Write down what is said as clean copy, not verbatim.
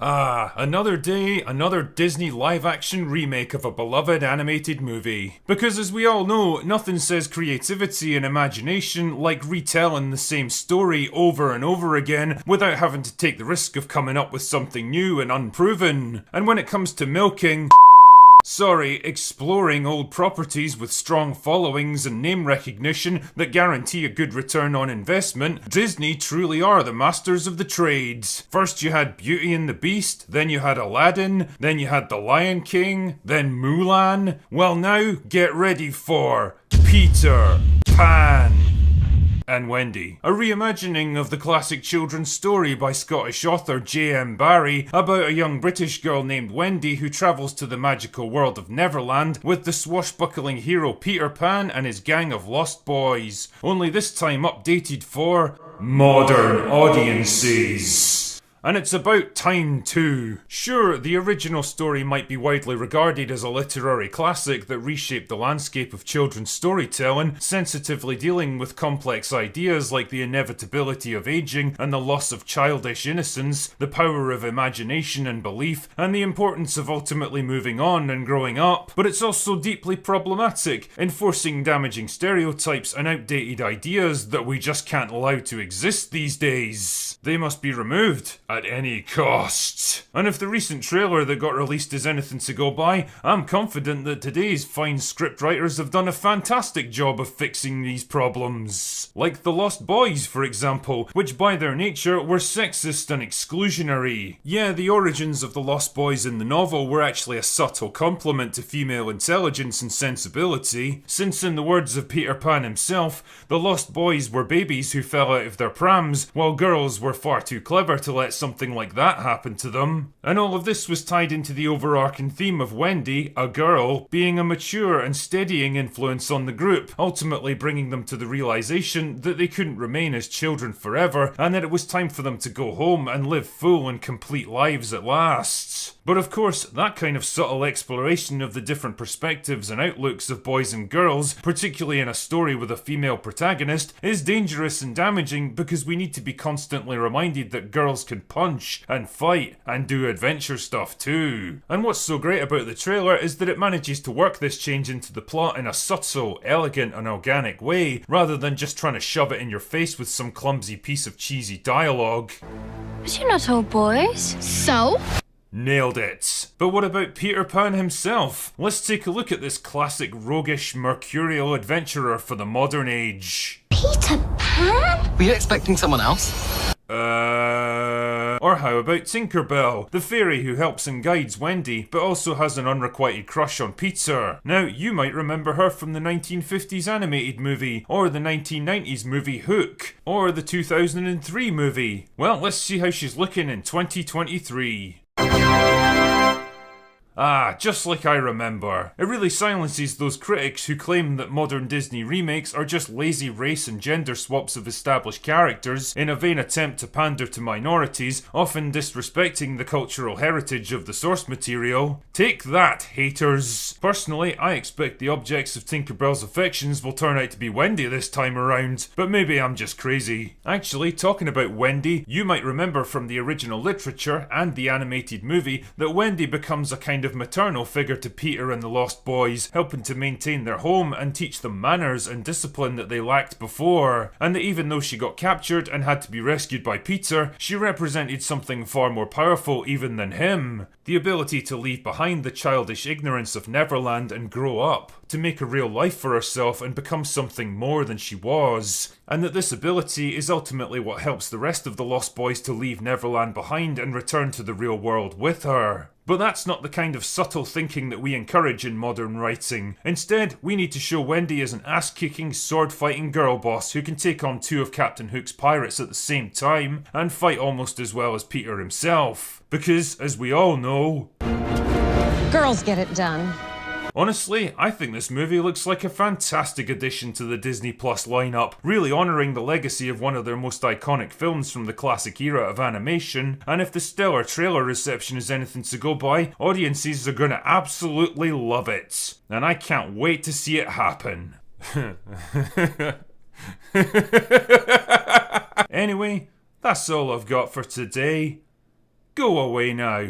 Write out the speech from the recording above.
Ah, another day, another Disney live-action remake of a beloved animated movie. Because as we all know, nothing says creativity and imagination like retelling the same story over and over again without having to take the risk of coming up with something new and unproven. And when it comes to milking, exploring old properties with strong followings and name recognition that guarantee a good return on investment, Disney truly are the masters of the trades. First you had Beauty and the Beast, then you had Aladdin, then you had The Lion King, then Mulan. Well now, get ready for Peter Pan and Wendy, a reimagining of the classic children's story by Scottish author J.M. Barrie about a young British girl named Wendy who travels to the magical world of Neverland with the swashbuckling hero Peter Pan and his gang of lost boys, only this time updated for modern audiences. And it's about time too. Sure, the original story might be widely regarded as a literary classic that reshaped the landscape of children's storytelling, sensitively dealing with complex ideas like the inevitability of aging and the loss of childish innocence, the power of imagination and belief, and the importance of ultimately moving on and growing up. But it's also deeply problematic, enforcing damaging stereotypes and outdated ideas that we just can't allow to exist these days. They must be removed at any cost. And if the recent trailer that got released is anything to go by, I'm confident that today's fine scriptwriters have done a fantastic job of fixing these problems. Like The Lost Boys, for example, which by their nature were sexist and exclusionary. Yeah, the origins of the Lost Boys in the novel were actually a subtle compliment to female intelligence and sensibility, since in the words of Peter Pan himself, the Lost Boys were babies who fell out of their prams, while girls were far too clever to let something like that happen to them. And all of this was tied into the overarching theme of Wendy, a girl, being a mature and steadying influence on the group, ultimately bringing them to the realization that they couldn't remain as children forever and that it was time for them to go home and live full and complete lives at last. But of course, that kind of subtle exploration of the different perspectives and outlooks of boys and girls, particularly in a story with a female protagonist, is dangerous and damaging because we need to be constantly reminded that girls can punch and fight and do adventure stuff too. And what's so great about the trailer is that it manages to work this change into the plot in a subtle, elegant and organic way, rather than just trying to shove it in your face with some clumsy piece of cheesy dialogue. But you're not all boys. So? Nailed it. But what about Peter Pan himself? Let's take a look at this classic roguish, mercurial adventurer for the modern age. Peter Pan? Were you expecting someone else? Or how about Tinkerbell, the fairy who helps and guides Wendy, but also has an unrequited crush on Peter. Now, you might remember her from the 1950s animated movie, or the 1990s movie Hook, or the 2003 movie. Well, let's see how she's looking in 2023. Ah, just like I remember. It really silences those critics who claim that modern Disney remakes are just lazy race and gender swaps of established characters in a vain attempt to pander to minorities, often disrespecting the cultural heritage of the source material. Take that, haters! Personally, I expect the objects of Tinkerbell's affections will turn out to be Wendy this time around, but maybe I'm just crazy. Actually, talking about Wendy, you might remember from the original literature and the animated movie that Wendy becomes a kind of maternal figure to Peter and the Lost Boys, helping to maintain their home and teach them manners and discipline that they lacked before, and that even though she got captured and had to be rescued by Peter, she represented something far more powerful even than him. The ability to leave behind the childish ignorance of Neverland and grow up, to make a real life for herself and become something more than she was. And that this ability is ultimately what helps the rest of the Lost Boys to leave Neverland behind and return to the real world with her. But that's not the kind of subtle thinking that we encourage in modern writing. Instead, we need to show Wendy as an ass-kicking, sword-fighting girl boss who can take on two of Captain Hook's pirates at the same time and fight almost as well as Peter himself. Because, as we all know, girls get it done. Honestly, I think this movie looks like a fantastic addition to the Disney Plus lineup, really honouring the legacy of one of their most iconic films from the classic era of animation, and if the stellar trailer reception is anything to go by, audiences are gonna absolutely love it. And I can't wait to see it happen. Anyway, that's all I've got for today. Go away now.